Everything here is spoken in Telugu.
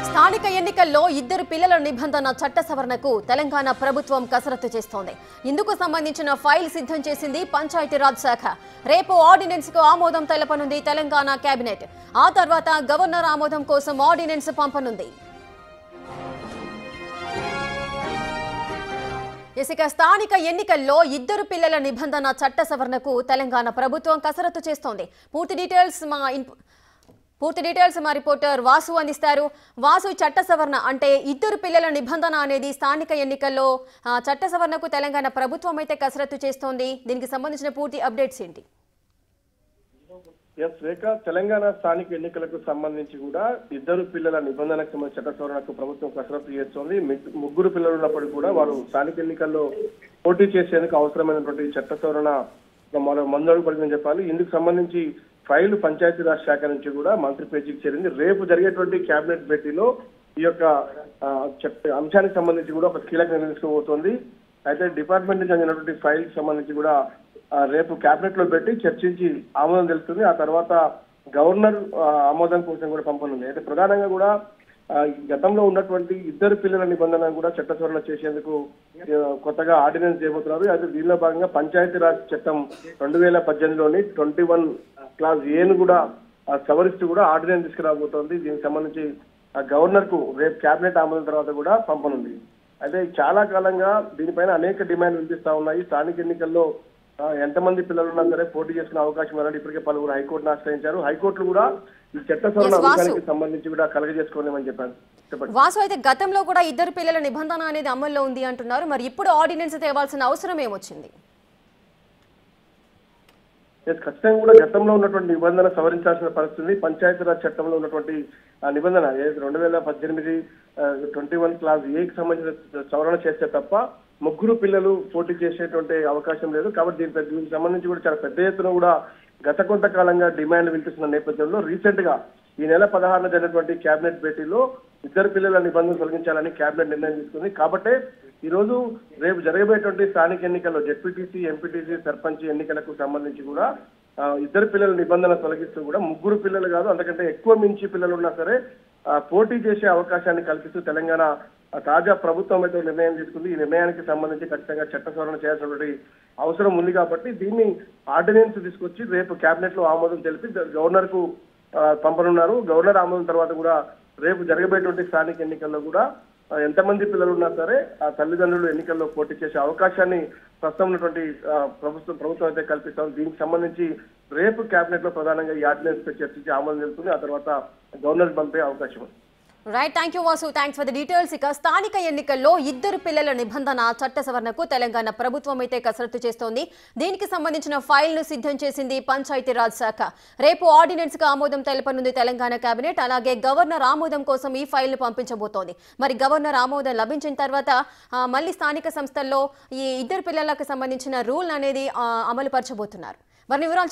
స్థానిక ఎన్నికల్లో ఇద్దరు పిల్లల నిబంధన చట్ట సవరణకు తెలంగాణ ప్రభుత్వం కసరత్తు చేస్తోంది. ఇందుకు సంబంధించిన ఫైల్ సిద్ధం చేసింది పంచాయతీరాజ్ శాఖ. రేపు ఆర్డినెన్స్ కు ఆమోదం తెలపనుంది తెలంగాణ కేబినెట్. ఆ తర్వాత గవర్నర్ ఆమోదం కోసం ఆర్డినెన్స్ పంపనుంది. ఇక స్థానిక ఎన్నికల్లో ఇద్దరు పిల్లల నిబంధన చట్ట సవరణకు తెలంగాణ ప్రభుత్వం కసరత్తు చేస్తోంది. పూర్తి డీటెయిల్స్ మా రిపోర్టర్ వాసు అందిస్తారు. వాసు, చట్ట సవరణ అంటే ఇద్దరు పిల్లల నిబంధన అనేది స్థానిక ఎన్నికల్లో చట్ట సవరణకు తెలంగాణ ప్రభుత్వం అయితే కసరత్తు చేస్తోంది. దీనికి సంబంధించిన పూర్తి అప్డేట్స్ ఏంటి? రేఖ, తెలంగాణ స్థానిక ఎన్నికలకు సంబంధించి కూడా ఇద్దరు పిల్లల నిబంధనకు సంబంధించిన చట్ట సవరణకు ప్రభుత్వం కసరత్తు చేస్తోంది. ముగ్గురు పిల్లలు ఉన్నప్పటికీ కూడా వారు స్థానిక ఎన్నికల్లో పోటీ చేసేందుకు అవసరమైనటువంటి చట్ట సవరణ మందడుగు పడిందని చెప్పాలి. ఇందుకు సంబంధించి ఫైల్ పంచాయతీరాజ్ శాఖ నుంచి కూడా మంత్రి పేజీకి చేరింది. రేపు జరిగేటువంటి కేబినెట్ భేటీలో ఈ యొక్క అంశానికి సంబంధించి కూడా ఒక కీలక నిర్ణయం తీసుకోబోతోంది. అయితే డిపార్ట్మెంట్ నుంచి అందినటువంటి ఫైల్ సంబంధించి కూడా రేపు కేబినెట్ లో పెట్టి చర్చించి ఆమోదం తెలుస్తుంది. ఆ తర్వాత గవర్నర్ ఆమోదం కోసం కూడా పంపనుంది. అయితే ప్రధానంగా కూడా గతంలో ఉన్నటువంటి ఇద్దరు పిల్లల నిబంధన కూడా చట్ట సవరణ చేసేందుకు కొత్తగా ఆర్డినెన్స్ చేయబోతున్నారు. అయితే దీనిలో భాగంగా పంచాయతీరాజ్ చట్టం 2018లోని 21 క్లాస్ ఏను కూడా సవరిస్తూ కూడా ఆర్డినెన్స్ తీసుకురాబోతోంది. దీనికి సంబంధించి గవర్నర్ కు రేపు కేబినెట్ ఆమోదం తర్వాత కూడా పంపనుంది. అయితే చాలా కాలంగా దీనిపైన అనేక డిమాండ్లు వినిపిస్తా ఉన్నాయి. స్థానిక ఎన్నికల్లో ఎంతమంది పిల్లలు ఉన్నా సరే పోటీ చేసుకునే అవకాశం ఇవ్వాలని ఇప్పటికే పలువురు హైకోర్టును ఆశ్రయించారు. హైకోర్టులు కూడా ఈ చట్ట సవరణ అంశానికి సంబంధించి కూడా కలగజేసుకోలేమని చెప్పారు. వాసు, అయితే గతంలో కూడా ఇద్దరు పిల్లల నిబంధన అనేది అమల్లో ఉంది అంటున్నారు. మరి ఇప్పుడు ఆర్డినెన్స్ తేవాల్సిన అవసరం ఏమొచ్చింది? ఖచ్చితంగా కూడా గతంలో ఉన్నటువంటి నిబంధన సవరించాల్సిన పరిస్థితి. పంచాయతీరాజ్ చట్టంలో ఉన్నటువంటి నిబంధన 2018 21 క్లాస్ ఏకి సంబంధించిన సవరణ చేస్తే తప్ప ముగ్గురు పిల్లలు పోటీ చేసేటువంటి అవకాశం లేదు. కాబట్టి దీనికి సంబంధించి కూడా చాలా పెద్ద ఎత్తున కూడా గత కొంతకాలంగా డిమాండ్ వినిపిస్తున్న నేపథ్యంలో రీసెంట్ గా ఈ నెల 16న జరిగినటువంటి కేబినెట్ భేటీలో ఇద్దరు పిల్లల నిబంధన తొలగించాలని కేబినెట్ నిర్ణయం తీసుకుంది. కాబట్టి ఈ రోజు రేపు జరగబోయేటువంటి స్థానిక ఎన్నికల్లో జెడ్పీటీసీ, ఎంపీటీసీ, సర్పంచ్ ఎన్నికలకు సంబంధించి కూడా ఇద్దరు పిల్లల నిబంధన తొలగిస్తూ కూడా ముగ్గురు పిల్లలు కాదు అంతకంటే ఎక్కువ మించి పిల్లలు ఉన్నా సరే పోటీ చేసే అవకాశాన్ని కల్పిస్తూ తెలంగాణ తాజా ప్రభుత్వం అయితే నిర్ణయం తీసుకుంది. ఈ నిర్ణయానికి సంబంధించి ఖచ్చితంగా చట్ట సవరణ చేయాల్సినటువంటి అవసరం ఉంది. కాబట్టి దీన్ని ఆర్డినెన్స్ తీసుకొచ్చి రేపు కేబినెట్ లో ఆమోదం తెలిపి గవర్నర్ కు పంపనున్నారు. గవర్నర్ ఆమోదం తర్వాత కూడా రేపు జరగబోయేటువంటి స్థానిక ఎన్నికల్లో కూడా ఎంతమంది పిల్లలు ఉన్నా సరే ఆ తల్లిదండ్రులు ఎన్నికల్లో పోటీ చేసే అవకాశాన్ని ప్రస్తుతం ఉన్నటువంటి ప్రభుత్వం అయితే కల్పిస్తాం. దీనికి సంబంధించి రేపు కేబినెట్ లో ప్రధానంగా ఈ ఆర్డినెన్స్ పై చర్చించి ఆమోదం తెలుస్తుంది. ఆ తర్వాత గవర్నర్ పంపే అవకాశం ఉంది. Right, thank you Vasu, thanks for the details. ఇక స్థానిక ఎన్నికల్లో ఇద్దరు పిల్లల నిబంధన చట్ట సవరణకు తెలంగాణ ప్రభుత్వం అయితే కసరత్తు చేస్తోంది. దీనికి సంబంధించిన ఫైల్ ను సిద్ధం చేసింది పంచాయతీరాజ్ శాఖ. రేపు ఆర్డినెన్స్ కు ఆమోదం తెలపనుంది తెలంగాణ కేబినెట్. అలాగే గవర్నర్ ఆమోదం కోసం ఈ ఫైల్ ను పంపించబోతోంది. మరి గవర్నర్ ఆమోదం లభించిన తర్వాత మళ్ళీ స్థానిక సంస్థల్లో ఈ ఇద్దరు పిల్లలకు సంబంధించిన రూల్ అనేది అమలు పరచబోతున్నారు. మరి వివరాలు